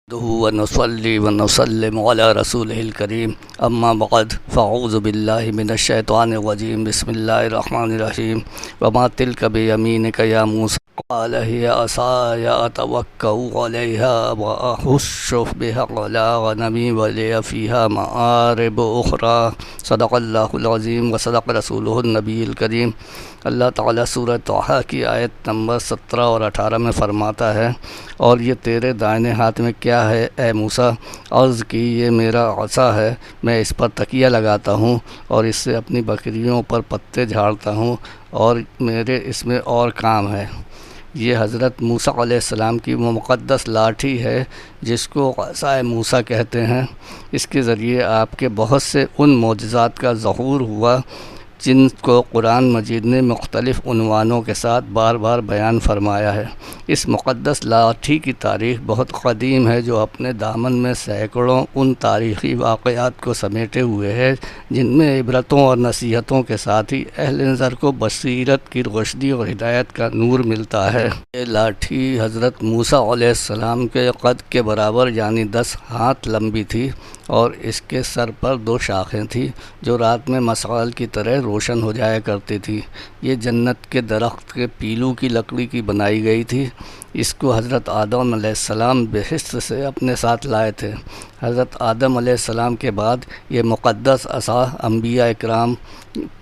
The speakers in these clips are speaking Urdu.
ونصلي ونسلم على رسوله الكريم أما بعد فأعوذ بالله من الشيطان الرجيم بسم الله الرحمن الرحيم وما تلك بيمينك يا موسى قال هي عصاي أتوكأ عليها وأهش بها على غنمي ولي فيها مآرب أخرى صدق اللہ العظیم وصدق رسولہ النبی الکریم۔ اللہ تعالیٰ سورہ طٰہٰ کی آیت نمبر 17 اور 18 میں فرماتا ہے، اور یہ تیرے دائنے ہاتھ میں کیا ہے اے موسیٰ؟ عرض کی یہ میرا عصا ہے، میں اس پر تکیہ لگاتا ہوں اور اس سے اپنی بکریوں پر پتے جھاڑتا ہوں اور میرے اس میں اور کام ہے۔ یہ حضرت موسیٰ علیہ السلام کی وہ مقدس لاٹھی ہے جس کو عصائے موسیٰ کہتے ہیں۔ اس کے ذریعے آپ کے بہت سے ان معجزات کا ظہور ہوا جن کو قرآن مجید نے مختلف عنوانوں کے ساتھ بار بار بیان فرمایا ہے۔ اس مقدس لاٹھی کی تاریخ بہت قدیم ہے، جو اپنے دامن میں سینکڑوں ان تاریخی واقعات کو سمیٹے ہوئے ہے جن میں عبرتوں اور نصیحتوں کے ساتھ ہی اہل نظر کو بصیرت کی روشنی اور ہدایت کا نور ملتا ہے۔ یہ لاٹھی حضرت موسیٰ علیہ السلام کے قد کے برابر یعنی 10 ہاتھ لمبی تھی، اور اس کے سر پر 2 شاخیں تھیں جو رات میں مشعل کی طرح روشن ہو جایا کرتی تھی۔ یہ جنت کے درخت کے پیلو کی لکڑی کی بنائی گئی تھی۔ اس کو حضرت آدم علیہ السلام بہشت سے اپنے ساتھ لائے تھے۔ حضرت آدم علیہ السلام کے بعد یہ مقدس عصا انبیاء اکرام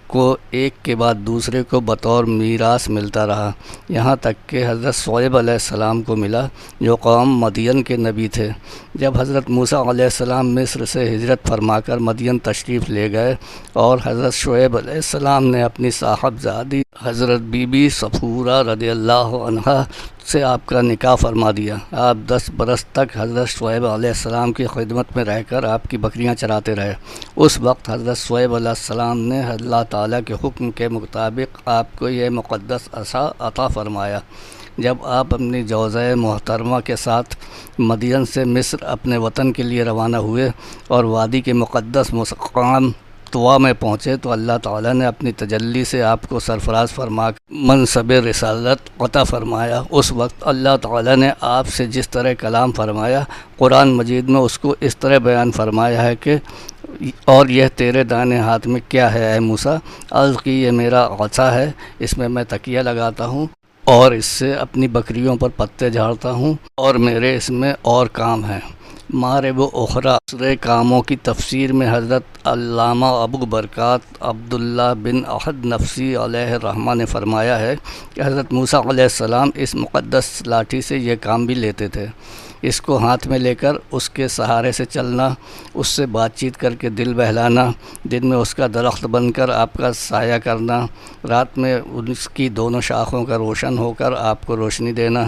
کو ایک کے بعد دوسرے کو بطور میراث ملتا رہا، یہاں تک کہ حضرت شعیب علیہ السلام کو ملا جو قوم مدین کے نبی تھے۔ جب حضرت موسیٰ علیہ السلام مصر سے ہجرت فرما کر مدین تشریف لے گئے اور حضرت شعیب علیہ السلام نے اپنی صاحبزادی حضرت بی بی صفورہ رضی اللہ عنہا سے آپ کا نکاح فرما دیا۔ آپ 10 برس تک حضرت شعیب علیہ السلام کی خدمت میں رہ کر آپ کی بکریاں چراتے رہے۔ اس وقت حضرت شعیب علیہ السلام نے اللہ تعالیٰ کے حکم کے مطابق آپ کو یہ مقدس عصا عطا فرمایا۔ جب آپ اپنی جوزہ محترمہ کے ساتھ مدین سے مصر اپنے وطن کے لیے روانہ ہوئے اور وادی کے مقدس مقام طوا میں پہنچے تو اللہ تعالیٰ نے اپنی تجلی سے آپ کو سرفراز فرما کر منصب رسالت عطا فرمایا۔ اس وقت اللہ تعالیٰ نے آپ سے جس طرح کلام فرمایا، قرآن مجید میں اس کو اس طرح بیان فرمایا ہے کہ اور یہ تیرے دائیں ہاتھ میں کیا ہے اے موسیٰ؟ عرض کی یہ میرا عصا ہے، اس میں تکیہ لگاتا ہوں اور اس سے اپنی بکریوں پر پتے جھاڑتا ہوں اور میرے اس میں اور کام ہے۔ مآرب اخرى دوسرے کاموں کی تفسیر میں حضرت علامہ ابو برکات عبداللہ بن احد نفسی علیہ الرحمہ نے فرمایا ہے کہ حضرت موسیٰ علیہ السلام اس مقدس لاٹھی سے یہ کام بھی لیتے تھے۔ اس کو ہاتھ میں لے کر اس کے سہارے سے چلنا، اس سے بات چیت کر کے دل بہلانا، دن میں اس کا درخت بن کر آپ کا سایہ کرنا، رات میں اس کی دونوں شاخوں کا روشن ہو کر آپ کو روشنی دینا،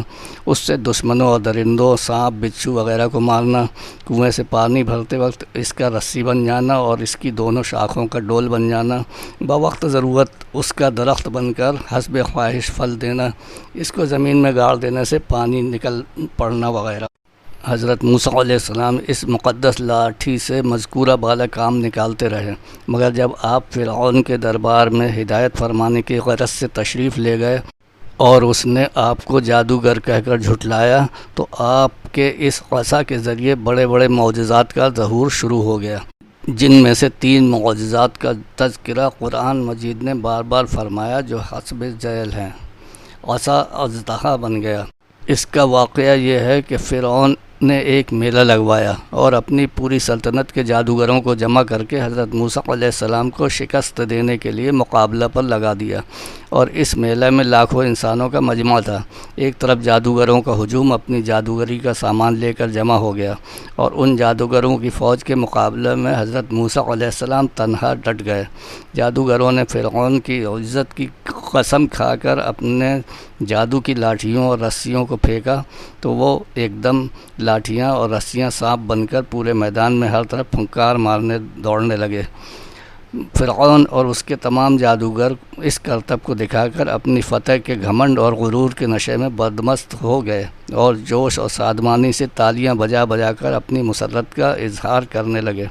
اس سے دشمنوں اور درندوں، سانپ، بچھو وغیرہ کو مارنا، کنویں سے پانی بھرتے وقت اس کا رسی بن جانا اور اس کی دونوں شاخوں کا ڈول بن جانا، بوقت ضرورت اس کا درخت بن کر حسب خواہش پھل دینا، اس کو زمین میں گاڑ دینے سے پانی نکل پڑنا وغیرہ۔ حضرت موسیٰ علیہ السلام اس مقدس لاٹھی سے مذکورہ بالا کام نکالتے رہے، مگر جب آپ فرعون کے دربار میں ہدایت فرمانے کی غرض سے تشریف لے گئے اور اس نے آپ کو جادوگر کہہ کر جھٹلایا تو آپ کے اس عصا کے ذریعے بڑے بڑے معجزات کا ظہور شروع ہو گیا، جن میں سے 3 معجزات کا تذکرہ قرآن مجید نے بار بار فرمایا جو حسب ذیل ہیں۔ عصا اژدہا بن گیا۔ اس کا واقعہ یہ ہے کہ فرعون نے ایک میلہ لگوایا اور اپنی پوری سلطنت کے جادوگروں کو جمع کر کے حضرت موسیٰ علیہ السلام کو شکست دینے کے لیے مقابلہ پر لگا دیا، اور اس میلہ میں لاکھوں انسانوں کا مجمع تھا۔ ایک طرف جادوگروں کا ہجوم اپنی جادوگری کا سامان لے کر جمع ہو گیا، اور ان جادوگروں کی فوج کے مقابلے میں حضرت موسیٰ علیہ السلام تنہا ڈٹ گئے۔ جادوگروں نے فرعون کی عزت کی قسم کھا کر اپنے جادو کی لاٹھیوں اور رسیوں کو پھینکا تو وہ ایک دم لاٹھیاں اور رسیاں سانپ بن کر پورے میدان میں ہر طرف پھنکار مارنے دوڑنے لگے۔ فرعون اور اس کے تمام جادوگر اس کرتب کو دکھا کر اپنی فتح کے گھمنڈ اور غرور کے نشے میں بدمست ہو گئے۔ اور جوش اور شادمانی سے تالیاں بجا بجا کر اپنی مسرت کا اظہار کرنے لگے۔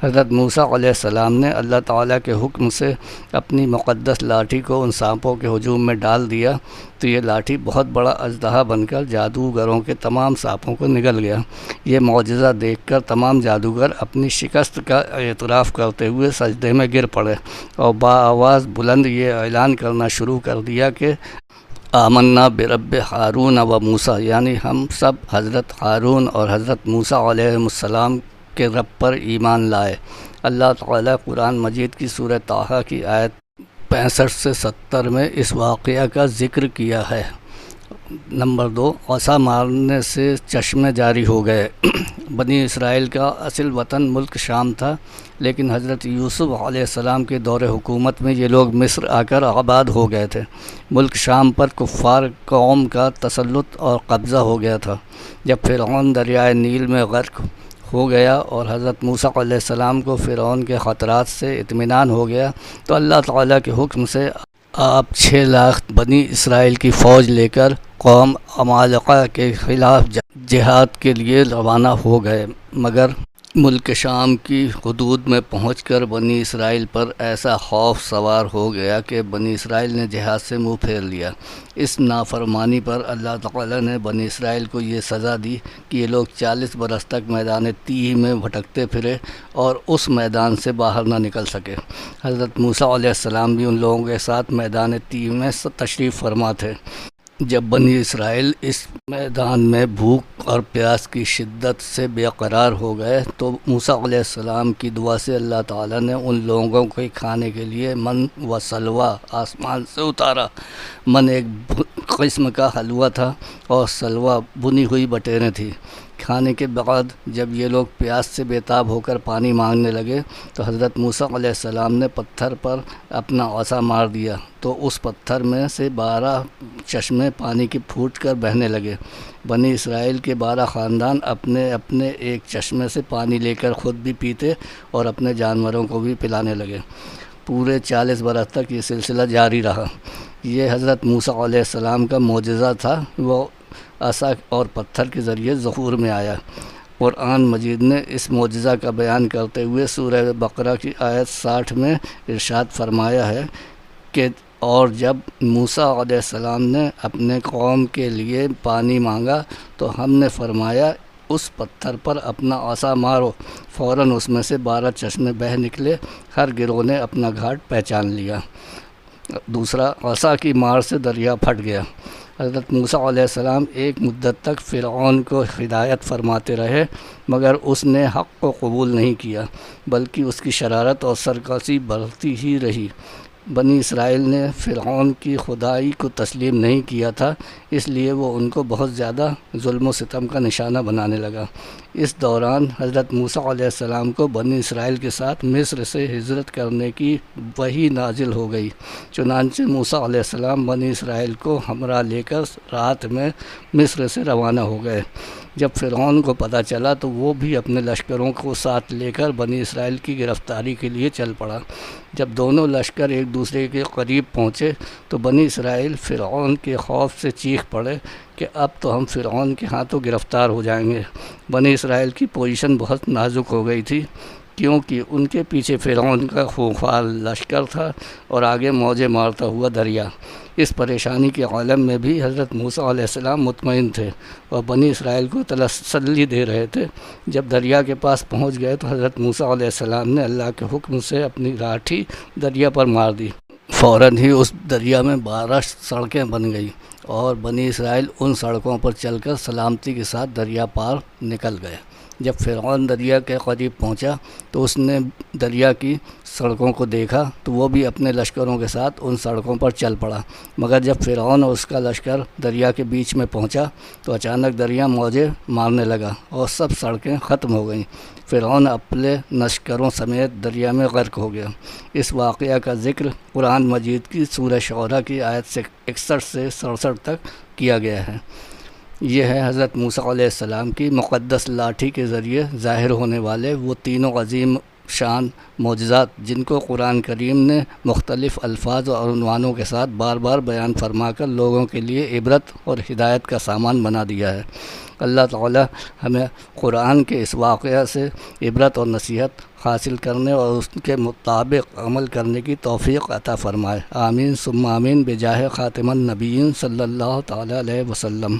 حضرت موسیٰ علیہ السلام نے اللہ تعالیٰ کے حکم سے اپنی مقدس لاٹھی کو ان سانپوں کے ہجوم میں ڈال دیا تو یہ لاٹھی بہت بڑا اژدہا بن کر جادوگروں کے تمام سانپوں کو نگل گیا۔ یہ معجزہ دیکھ کر تمام جادوگر اپنی شکست کا اعتراف کرتے ہوئے سجدے میں گر پڑے اور بآواز بلند یہ اعلان کرنا شروع کر دیا کہ آمنا برب ہارون و موسیٰ، یعنی ہم سب حضرت ہارون اور حضرت موسیٰ علیہ السلام کے رب پر ایمان لائے۔ اللہ تعالیٰ قرآن مجید کی سورہ طٰہٰ کی آیت 65 سے 70 میں اس واقعہ کا ذکر کیا ہے۔ نمبر 2، عصا مارنے سے چشمے جاری ہو گئے۔ بنی اسرائیل کا اصل وطن ملک شام تھا، لیکن حضرت یوسف علیہ السلام کے دور حکومت میں یہ لوگ مصر آ کر آباد ہو گئے تھے۔ ملک شام پر کفار قوم کا تسلط اور قبضہ ہو گیا تھا۔ جب فرعون دریائے نیل میں غرق ہو گیا اور حضرت موسیٰ علیہ السلام کو فرعون کے خطرات سے اطمینان ہو گیا تو اللہ تعالیٰ کے حکم سے آپ 6 لاکھ بنی اسرائیل کی فوج لے کر قوم عمالقہ کے خلاف جہاد کے لیے روانہ ہو گئے، مگر ملک شام کی حدود میں پہنچ کر بنی اسرائیل پر ایسا خوف سوار ہو گیا کہ بنی اسرائیل نے جہاد سے منہ پھیر لیا۔ اس نافرمانی پر اللہ تعالیٰ نے بنی اسرائیل کو یہ سزا دی کہ یہ لوگ 40 برس تک میدان تیہ میں بھٹکتے پھرے اور اس میدان سے باہر نہ نکل سکے۔ حضرت موسیٰ علیہ السلام بھی ان لوگوں کے ساتھ میدان تیہ میں تشریف فرما تھے۔ جب بنی اسرائیل اس میدان میں بھوک اور پیاس کی شدت سے بے قرار ہو گئے تو موسیٰ علیہ السلام کی دعا سے اللہ تعالیٰ نے ان لوگوں کو کھانے کے لیے من و سلویٰ آسمان سے اتارا۔ من ایک قسم کا حلوہ تھا اور سلویٰ بنی ہوئی بٹیریں تھیں۔ کھانے کے بعد جب یہ لوگ پیاس سے بےتاب ہو کر پانی مانگنے لگے تو حضرت موسیٰ علیہ السلام نے پتھر پر اپنا عصا مار دیا تو اس پتھر میں سے 12 چشمے پانی کے پھوٹ کر بہنے لگے۔ بنی اسرائیل کے 12 خاندان اپنے اپنے ایک چشمے سے پانی لے کر خود بھی پیتے اور اپنے جانوروں کو بھی پلانے لگے۔ پورے 40 برس تک یہ سلسلہ جاری رہا۔ یہ حضرت موسیٰ علیہ السلام کا معجزہ تھا، وہ عصا اور پتھر کے ذریعے ظہور میں آیا۔ قرآن مجید نے اس معجزہ کا بیان کرتے ہوئے سورہ بقرہ کی آیت 60 میں ارشاد فرمایا ہے کہ اور جب موسیٰ علیہ السلام نے اپنے قوم کے لیے پانی مانگا تو ہم نے فرمایا اس پتھر پر اپنا عصا مارو، فوراً اس میں سے 12 چشمے بہہ نکلے، ہر گروہ نے اپنا گھاٹ پہچان لیا۔ دوسرا، عصا کی مار سے دریا پھٹ گیا۔ حضرت موسیٰ علیہ السلام ایک مدت تک فرعون کو ہدایت فرماتے رہے، مگر اس نے حق کو قبول نہیں کیا، بلکہ اس کی شرارت اور سرکشی بڑھتی ہی رہی۔ بنی اسرائیل نے فرعون کی خدائی کو تسلیم نہیں کیا تھا، اس لیے وہ ان کو بہت زیادہ ظلم و ستم کا نشانہ بنانے لگا۔ اس دوران حضرت موسیٰ علیہ السلام کو بنی اسرائیل کے ساتھ مصر سے ہجرت کرنے کی وحی نازل ہو گئی۔ چنانچہ موسیٰ علیہ السلام بنی اسرائیل کو ہمراہ لے کر رات میں مصر سے روانہ ہو گئے۔ جب فرعون کو پتہ چلا تو وہ بھی اپنے لشکروں کو ساتھ لے کر بنی اسرائیل کی گرفتاری کے لیے چل پڑا۔ جب دونوں لشکر ایک دوسرے کے قریب پہنچے تو بنی اسرائیل فرعون کے خوف سے چیخ پڑے کہ اب تو ہم فرعون کے ہاتھوں گرفتار ہو جائیں گے۔ بنی اسرائیل کی پوزیشن بہت نازک ہو گئی تھی، کیونکہ ان کے پیچھے فرعون کا خونخوار لشکر تھا اور آگے موجیں مارتا ہوا دریا۔ اس پریشانی کے عالم میں بھی حضرت موسیٰ علیہ السلام مطمئن تھے اور بنی اسرائیل کو تسلی دے رہے تھے۔ جب دریا کے پاس پہنچ گئے تو حضرت موسیٰ علیہ السلام نے اللہ کے حکم سے اپنی لاٹھی دریا پر مار دی۔ فوراً ہی اس دریا میں 12 سڑکیں بن گئیں اور بنی اسرائیل ان سڑکوں پر چل کر سلامتی کے ساتھ دریا پار نکل گئے۔ جب فرعون دریا کے قریب پہنچا تو اس نے دریا کی سڑکوں کو دیکھا تو وہ بھی اپنے لشکروں کے ساتھ ان سڑکوں پر چل پڑا، مگر جب فرعون اور اس کا لشکر دریا کے بیچ میں پہنچا تو اچانک دریا موجیں مارنے لگا اور سب سڑکیں ختم ہو گئیں۔ فرعون اپنے لشکروں سمیت دریا میں غرق ہو گیا۔ اس واقعہ کا ذکر قرآن مجید کی سورہ شعراء کی آیت 61 سے 67 تک کیا گیا ہے۔ یہ ہے حضرت موسیٰ علیہ السلام کی مقدس لاٹھی کے ذریعے ظاہر ہونے والے وہ تینوں عظیم شان معجزات جن کو قرآن کریم نے مختلف الفاظ اور عنوانوں کے ساتھ بار بار بیان فرما کر لوگوں کے لیے عبرت اور ہدایت کا سامان بنا دیا ہے۔ اللہ تعالی ہمیں قرآن کے اس واقعہ سے عبرت اور نصیحت حاصل کرنے اور اس کے مطابق عمل کرنے کی توفیق عطا فرمائے۔ آمین ثم آمین بجاہ خاتم النبیین صلی اللہ تعالی علیہ وسلم۔